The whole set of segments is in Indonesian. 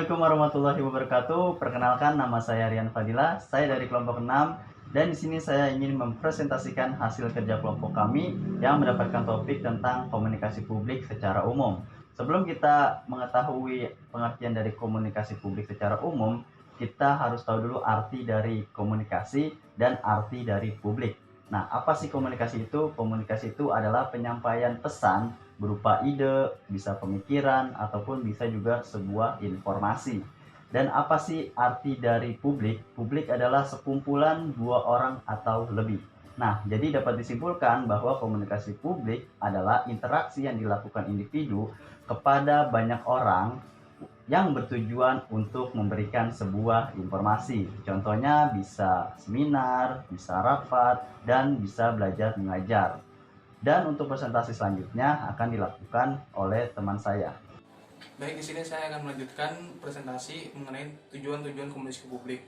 Assalamualaikum warahmatullahi wabarakatuh. Perkenalkan, nama saya Rian Fadila. Saya dari kelompok 6 dan di sini saya ingin mempresentasikan hasil kerja kelompok kami yang mendapatkan topik tentang komunikasi publik secara umum. Sebelum kita mengetahui pengertian dari komunikasi publik secara umum, kita harus tahu dulu arti dari komunikasi dan arti dari publik. Nah, apa sih komunikasi itu? Komunikasi itu adalah penyampaian pesan berupa ide, bisa pemikiran, ataupun bisa juga sebuah informasi. Dan apa sih arti dari publik? Publik adalah sekumpulan dua orang atau lebih. Nah, jadi dapat disimpulkan bahwa komunikasi publik adalah interaksi yang dilakukan individu kepada banyak orang yang bertujuan untuk memberikan sebuah informasi. Contohnya bisa seminar, bisa rapat, dan bisa belajar mengajar. Dan untuk presentasi selanjutnya akan dilakukan oleh teman saya. Baik, di sini saya akan melanjutkan presentasi mengenai tujuan-tujuan komunikasi publik.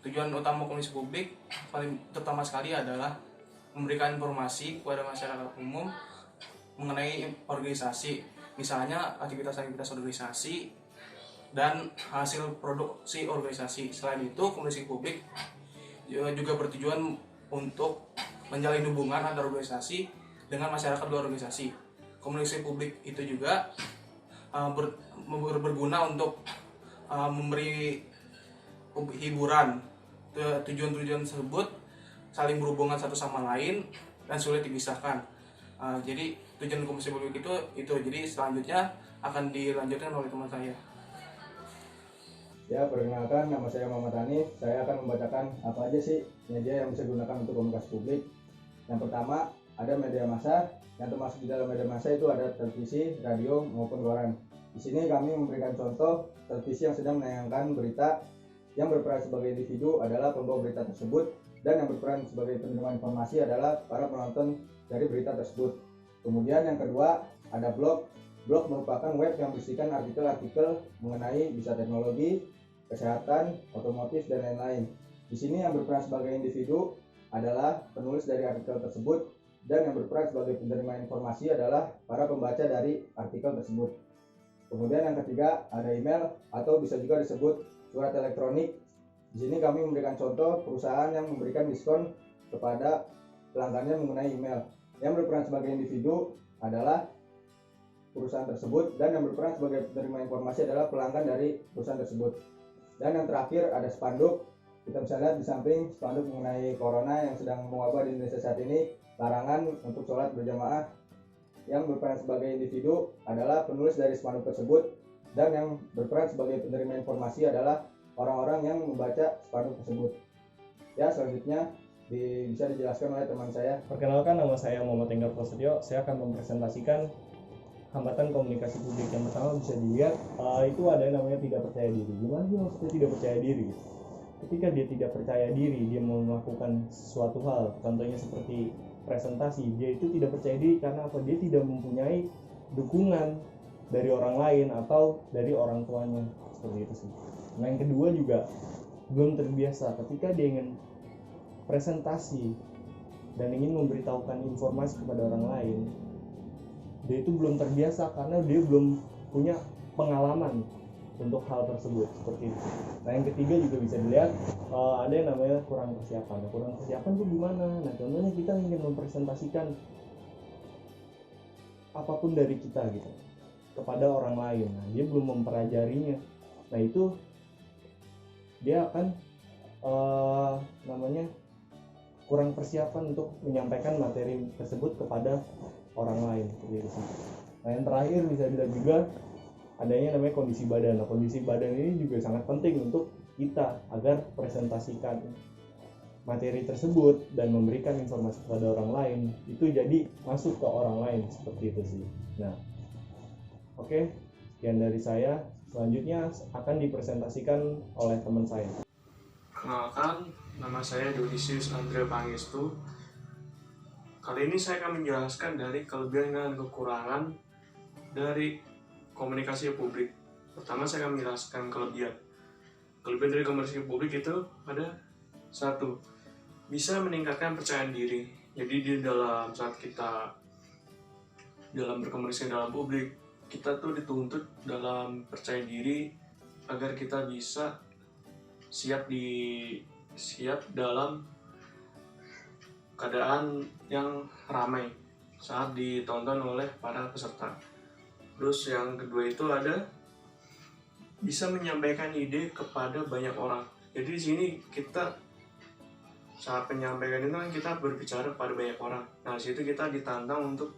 Tujuan utama komunikasi publik paling terutama sekali adalah memberikan informasi kepada masyarakat umum mengenai organisasi, misalnya aktivitas-aktivitas organisasi dan hasil produksi organisasi. Selain itu, komunikasi publik juga bertujuan untuk menjalin hubungan antar organisasi dengan masyarakat luar organisasi. Komunikasi publik itu juga berguna untuk memberi hiburan. Tujuan-tujuan tersebut saling berhubungan satu sama lain dan sulit dipisahkan. Jadi tujuan komunikasi publik itu. Jadi selanjutnya akan dilanjutkan oleh teman saya. Ya, perkenalkan, nama saya Muhammad Hanif. Saya akan membacakan apa aja sih media yang bisa digunakan untuk komunikasi publik. Yang pertama, ada media massa. Yang termasuk di dalam media massa itu ada televisi, radio, maupun koran. Di sini kami memberikan contoh televisi yang sedang menayangkan berita. Yang berperan sebagai individu adalah pembawa berita tersebut, dan yang berperan sebagai penerima informasi adalah para penonton dari berita tersebut. Kemudian yang kedua, ada blog. Blog merupakan web yang berisikan artikel-artikel mengenai bisa teknologi, kesehatan, otomotif, dan lain-lain. Di sini yang berperan sebagai individu adalah penulis dari artikel tersebut, dan yang berperan sebagai penerima informasi adalah para pembaca dari artikel tersebut. Kemudian yang ketiga, ada email atau bisa juga disebut surat elektronik. Di sini kami memberikan contoh perusahaan yang memberikan diskon kepada pelanggannya mengenai email. Yang berperan sebagai individu adalah perusahaan tersebut, dan yang berperan sebagai penerima informasi adalah pelanggan dari perusahaan tersebut. Dan yang terakhir, ada spanduk. Kita bisa lihat di samping spanduk mengenai corona yang sedang mewabah di Indonesia saat ini, larangan untuk sholat berjamaah. Yang berperan sebagai individu adalah penulis dari spanduk tersebut, dan yang berperan sebagai penerima informasi adalah orang-orang yang membaca spanduk tersebut. Ya, selanjutnya bisa dijelaskan oleh teman saya. Perkenalkan, nama saya Muhammad Enggar Prasetyo. Saya akan mempresentasikan hambatan komunikasi publik. Yang pertama bisa dilihat itu ada yang namanya tidak percaya diri. Gimana sih maksudnya tidak percaya diri? Ketika dia tidak percaya diri, dia mau melakukan suatu hal, contohnya seperti presentasi, dia itu tidak percaya diri karena apa? Dia tidak mempunyai dukungan dari orang lain atau dari orang tuanya, seperti itu sih. Nah, yang kedua juga belum terbiasa ketika dia ingin presentasi dan ingin memberitahukan informasi kepada orang lain. Dia itu belum terbiasa karena dia belum punya pengalaman untuk hal tersebut, seperti itu. Nah, yang ketiga juga bisa dilihat ada yang namanya kurang persiapan. Kurang persiapan itu gimana? Nah, contohnya kita ingin mempresentasikan apapun dari kita gitu kepada orang lain. Nah, dia belum mempelajarinya. Nah, itu dia akan kurang persiapan untuk menyampaikan materi tersebut kepada orang lain, seperti itu. Nah, yang terakhir bisa dilihat juga adanya namanya kondisi badan. Nah, kondisi badan ini juga sangat penting untuk kita agar presentasikan materi tersebut dan memberikan informasi kepada orang lain itu jadi masuk ke orang lain, seperti itu sih. Nah, oke, sekian dari saya. Selanjutnya akan dipresentasikan oleh teman saya. Perkenalkan, nama saya Dionisius Andre Pangestu. Kali ini saya akan menjelaskan dari kelebihan dan kekurangan dari komunikasi publik. Pertama, saya akan menjelaskan kelebihan. Kelebihan dari komunikasi publik itu ada satu, bisa meningkatkan percayaan diri. Jadi di dalam saat kita dalam berkomunikasi dalam publik, kita tuh dituntut dalam percaya diri agar kita bisa siap dalam keadaan yang ramai saat ditonton oleh para peserta. Terus yang kedua itu ada bisa menyampaikan ide kepada banyak orang. Jadi di sini kita saat penyampaian itu kan kita berbicara pada banyak orang. Nah, di situ kita ditantang untuk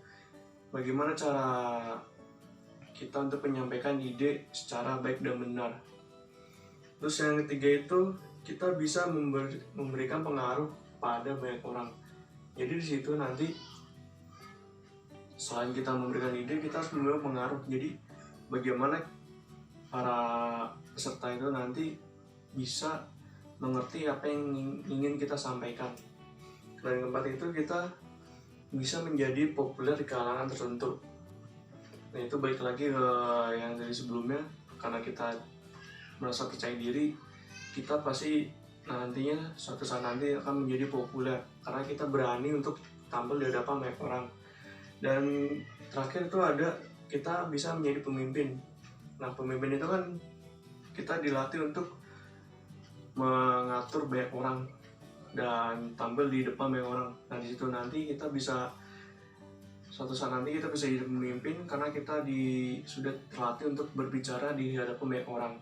bagaimana cara kita untuk menyampaikan ide secara baik dan benar. Terus yang ketiga itu kita bisa memberikan pengaruh pada banyak orang. Jadi di situ nanti selain kita memberikan ide, kita harus memberikan pengaruh. Jadi bagaimana para peserta itu nanti bisa mengerti apa yang ingin kita sampaikan. Dan keempat itu kita bisa menjadi populer di kalangan tertentu. Nah, itu balik lagi ke yang dari sebelumnya, karena kita merasa percaya diri, kita pasti nantinya suatu saat nanti akan menjadi populer karena kita berani untuk tampil di hadapan banyak orang. Dan terakhir itu ada kita bisa menjadi pemimpin. Nah, pemimpin itu kan kita dilatih untuk mengatur banyak orang dan tampil di depan banyak orang. Nah, di situ nanti kita bisa suatu saat nanti kita bisa jadi pemimpin karena kita sudah terlatih untuk berbicara di hadapan banyak orang.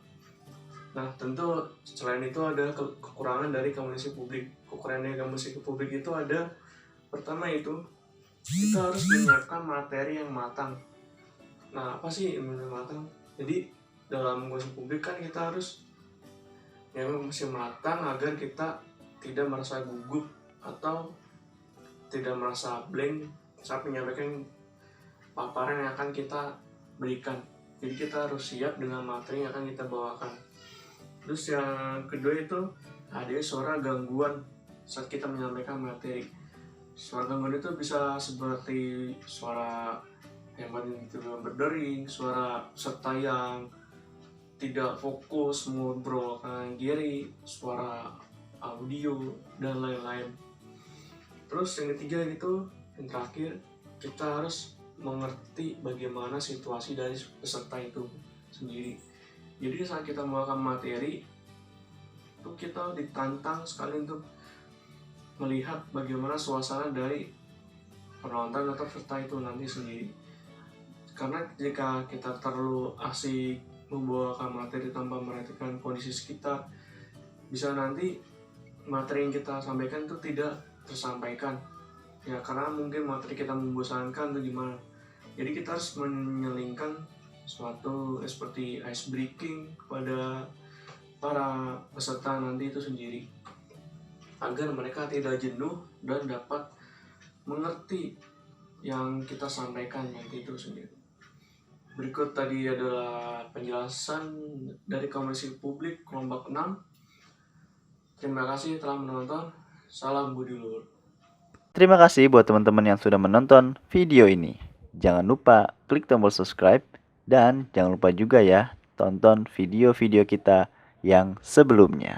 Nah, tentu selain itu ada kekurangan dari komunikasi publik. Kekurangan dari komunikasi publik itu ada, pertama itu kita harus menyiapkan materi yang matang. Nah, apa sih yang matang? Jadi dalam komunikasi publik kan kita harus masih matang agar kita tidak merasa gugup atau tidak merasa blank saat menyampaikan paparan yang akan kita berikan. Jadi kita harus siap dengan materi yang akan kita bawakan. Terus yang kedua itu ada suara gangguan saat kita menyampaikan materi. Suara gangguan itu bisa seperti suara yang berdering, suara peserta yang tidak fokus ngobrol kanan kiri, suara audio dan lain-lain. Terus yang ketiga itu, yang terakhir, kita harus mengerti bagaimana situasi dari peserta itu sendiri. Jadi saat kita membawakan materi itu kita ditantang sekali untuk melihat bagaimana suasana dari penonton atau peserta itu nanti sendiri. Karena jika kita terlalu asik membawakan materi tanpa memperhatikan kondisi sekitar, bisa nanti materi yang kita sampaikan itu tidak tersampaikan. Ya, karena mungkin materi kita membosankan atau gimana. Jadi kita harus menyelingkan suatu seperti ice breaking kepada para peserta nanti itu sendiri, agar mereka tidak jenuh dan dapat mengerti yang kita sampaikan nanti itu sendiri. Berikut tadi adalah penjelasan dari komunikasi publik kelompok 6. Terima kasih telah menonton. Salam budi luhur. Terima kasih buat teman-teman yang sudah menonton video ini. Jangan lupa klik tombol subscribe dan jangan lupa juga ya tonton video-video kita yang sebelumnya.